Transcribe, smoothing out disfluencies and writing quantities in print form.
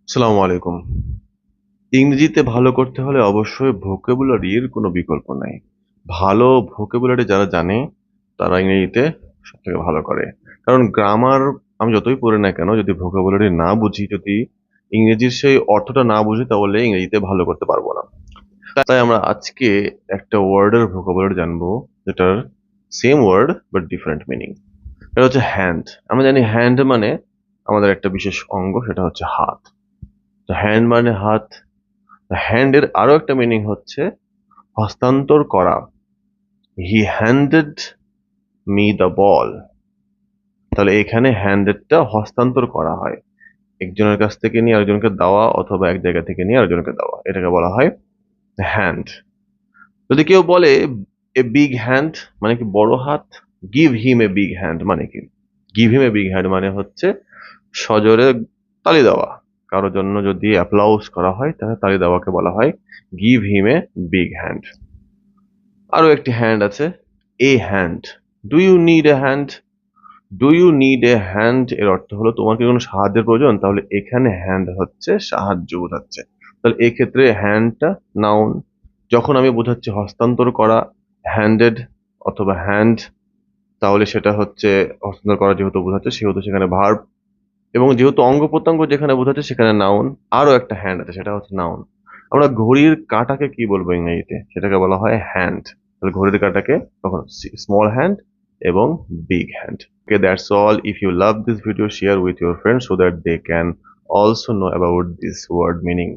আসসালামু আলাইকুম। ইংরেজিতে ভালো করতে হলে অবশ্যই ভোকাবুলারির কোনো বিকল্প নাই। ভালো ভোকাবুলারি যারা জানে তারা ইংরেজিতে সবথেকে ভালো করে। কারণ গ্রামার আমি যতই পড়ি না কেন, যদি ভোকাবুলারি না বুঝি, যদি ইংরেজির সেই অর্থটা না বুঝি, তাহলে ইংরেজিতে ভালো করতে পারবো না। তাই আমরা আজকে একটা ওয়ার্ডের ভোকাবুলারি জানবো, যেটার same word but different meaning. এটা হচ্ছে হ্যান্ড। আমরা জানি হ্যান্ড মানে আমাদের একটা বিশেষ অঙ্গ, সেটা হচ্ছে হাত। তো হ্যান্ড মানে হাত। হ্যান্ডের আরো একটা মিনিং হচ্ছে হস্তান্তর করা। হি হ্যান্ডেড মি দ্য বল। তাহলে এখানে হ্যান্ডেডটা হস্তান্তর করা হয়, একজনের কাছ থেকে নিয়ে আরেকজনকে দেওয়া, অথবা এক জায়গা থেকে নিয়ে আরেকজনকে দেওয়া, এটাকে বলা হয় হ্যান্ড। যদি কেউ বলে এ বিগ হ্যান্ড মানে কি বড় হাত, give him a big hand মানে কি? Give him a big hand মানে হচ্ছে সজোরে তালি দেওয়া। কারোর জন্য যদি অ্যাপ্লাউজ করা হয়, তাহলে তালি দেওয়াকে বলা হয় give him a big hand. আরো একটি হ্যান্ড আছে, a hand. Do you need a hand? Do you need a hand এর অর্থ হলো তোমার কি কোনো সাহায্যের প্রয়োজন, তাহলে এখানে হ্যান্ড হচ্ছে সাহায্য বোঝাচ্ছে। তাহলে এক্ষেত্রে হ্যান্ডটা নাউন। যখন আমি বোঝাচ্ছি হস্তান্তর করা, হ্যান্ডেড অথবা হ্যান্ড, তাহলে সেটা হচ্ছে হস্তান্তর করা যেহেতু বোঝাচ্ছে, সেহেতু সেখানে ভার্ব। এবং যেহেতু অঙ্গ প্রত্যঙ্গ যেখানে বোঝাচ্ছে সেখানে নাউন। আরো একটা হ্যান্ড আছে, সেটা হচ্ছে নাউন। আমরা ঘড়ির কাঁটাকে কি বলবো ইংরেজিতে? সেটাকে বলা হয় হ্যান্ড। তাহলে ঘড়ির কাঁটাকে তখন স্মল হ্যান্ড এবং big hand. Okay, that's all. If you love this video, share with your friends so that they can also know about this word meaning.